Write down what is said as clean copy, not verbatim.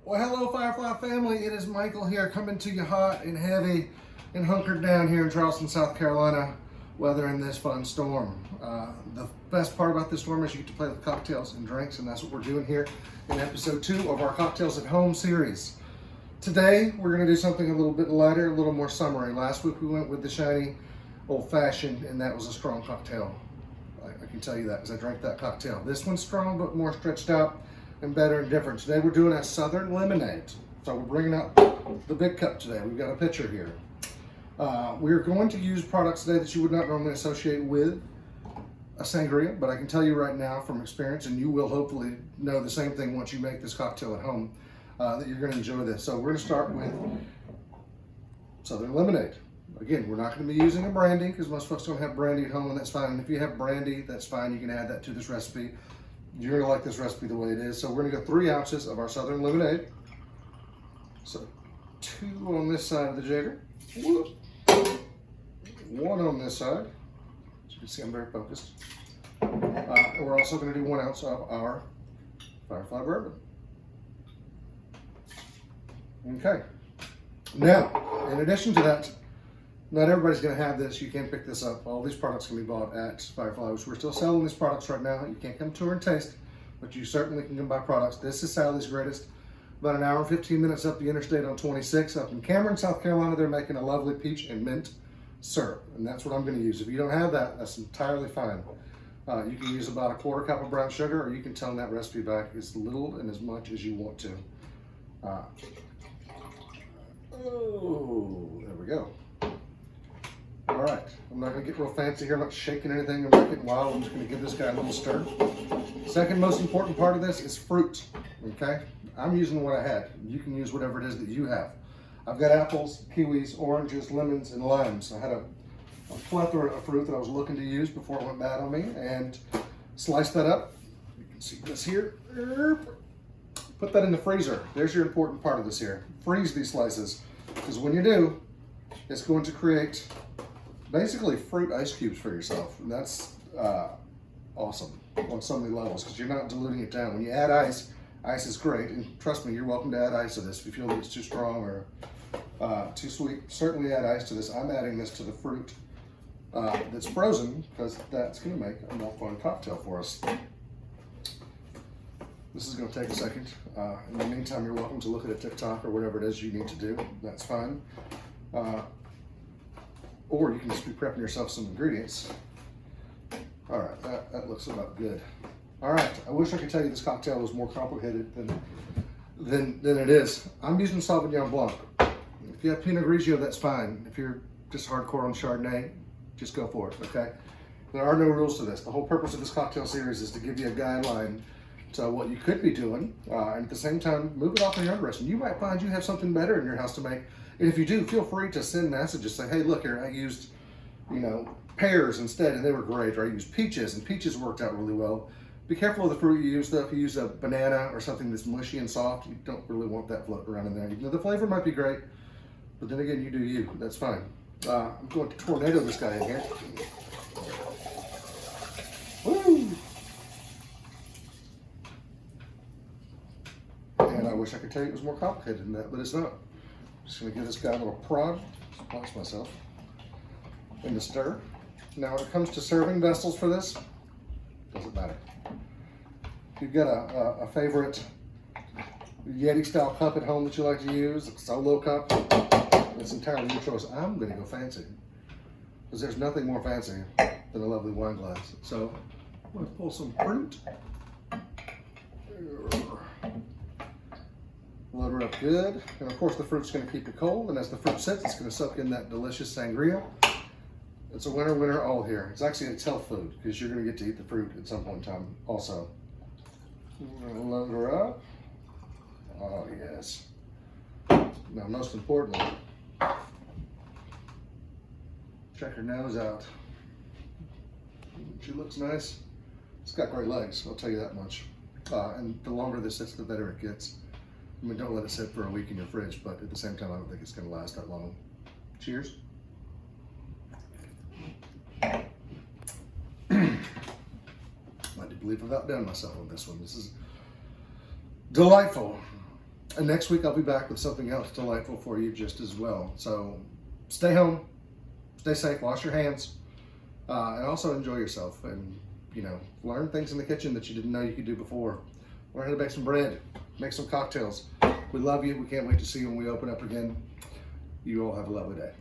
Well, hello, Firefly family. It is Michael here, coming to you hot and heavy and hunkered down here in Charleston, South Carolina, weathering this fun storm. The best part about this storm is you get to play with cocktails and drinks, and that's what we're doing here in episode 2 of our Cocktails at Home series. Today, we're going to do something a little bit lighter, a little more summery. Last week, we went with the shiny old-fashioned, and that was a strong cocktail. I can tell you that because I drank that cocktail. This one's strong, but more stretched out and better and different. Today we're doing a Southern Lemonade. So we're bringing out the big cup today. We've got a pitcher here. We're going to use products today that you would not normally associate with a sangria, but I can tell you right now from experience, and you will hopefully know the same thing once you make this cocktail at home, that you're going to enjoy this. So we're going to start with Southern Lemonade. Again, we're not going to be using a brandy because most folks don't have brandy at home, and that's fine. And if you have brandy, that's fine. You can add that to this recipe. You're going to like this recipe the way it is. So we're going to go 3 ounces of our Southern Lemonade. So 2 on this side of the jigger. 1 on this side. As you can see, I'm very focused. And we're also going to do 1 ounce of our Firefly Bourbon. Okay. Now, in addition to that, not everybody's going to have this. You can pick this up. All these products can be bought at Firefly, which we're still selling these products right now. You can't come tour and taste, but you certainly can come buy products. This is Sally's Greatest. About an hour and 15 minutes up the interstate on 26. Up in Cameron, South Carolina, they're making a lovely peach and mint syrup, and that's what I'm going to use. If you don't have that, that's entirely fine. You can use about a 1/4 cup of brown sugar, or you can tone that recipe back as little and as much as you want to. There we go. All right, I'm not gonna get real fancy here. I'm not shaking anything. I'm not getting wild. I'm just gonna give this guy a little stir. Second most important part of this is fruit, okay? I'm using what I had. You can use whatever it is that you have. I've got apples, kiwis, oranges, lemons, and limes. I had a plethora of fruit that I was looking to use before it went bad on me, and sliced that up. You can see this here. Put that in the freezer. There's your important part of this here. Freeze these slices, because when you do, it's going to create basically fruit ice cubes for yourself. And that's awesome on so many levels because you're not diluting it down. When you add ice, ice is great. And trust me, you're welcome to add ice to this. If you feel that it's too strong or too sweet, certainly add ice to this. I'm adding this to the fruit that's frozen because that's going to make a more fun cocktail for us. This is going to take a second. In the meantime, you're welcome to look at a TikTok or whatever it is you need to do. That's fine. Or you can just be prepping yourself some ingredients. All right, that looks about good. All right, I wish I could tell you this cocktail was more complicated than it is. I'm using Sauvignon Blanc. If you have Pinot Grigio, that's fine. If you're just hardcore on Chardonnay, just go for it, okay? There are no rules to this. The whole purpose of this cocktail series is to give you a guideline to what you could be doing, and at the same time, move it off on your own rest. And you might find you have something better in your house to make. And if you do, feel free to send messages. Say, hey, look here, I used, pears instead, and they were great. Or I used peaches, and peaches worked out really well. Be careful of the fruit you use, though. If you use a banana or something that's mushy and soft, you don't really want that floating around in there. Even though the flavor might be great, but then again, you do you. That's fine. I'm going to tornado this guy in here. Woo! And I wish I could tell you it was more complicated than that, but it's not. Just gonna give this guy a little prod, splash myself, in the stir. Now when it comes to serving vessels for this, doesn't matter. If you've got a favorite Yeti style cup at home that you like to use, a solo cup, it's entirely your choice. I'm gonna go fancy, because there's nothing more fancy than a lovely wine glass. So I'm gonna pull some fruit. Load her up good, and of course the fruit's going to keep it cold, and as the fruit sits, it's going to soak in that delicious sangria. It's a winner all here. It's actually a health food, because you're going to get to eat the fruit at some point in time also. We're going to load her up. Oh yes. Now most importantly, check her nose out. She looks nice. It's got great legs, I'll tell you that much. And the longer this sits, the better it gets. I mean, don't let it sit for a week in your fridge, but at the same time, I don't think it's going to last that long. Cheers. I do believe I've outdone myself on this one. This is delightful. And next week I'll be back with something else delightful for you just as well. So stay home, stay safe, wash your hands, and also enjoy yourself. And, you know, learn things in the kitchen that you didn't know you could do before. Learn how to bake some bread, make some cocktails. We love you. We can't wait to see you when we open up again. You all have a lovely day.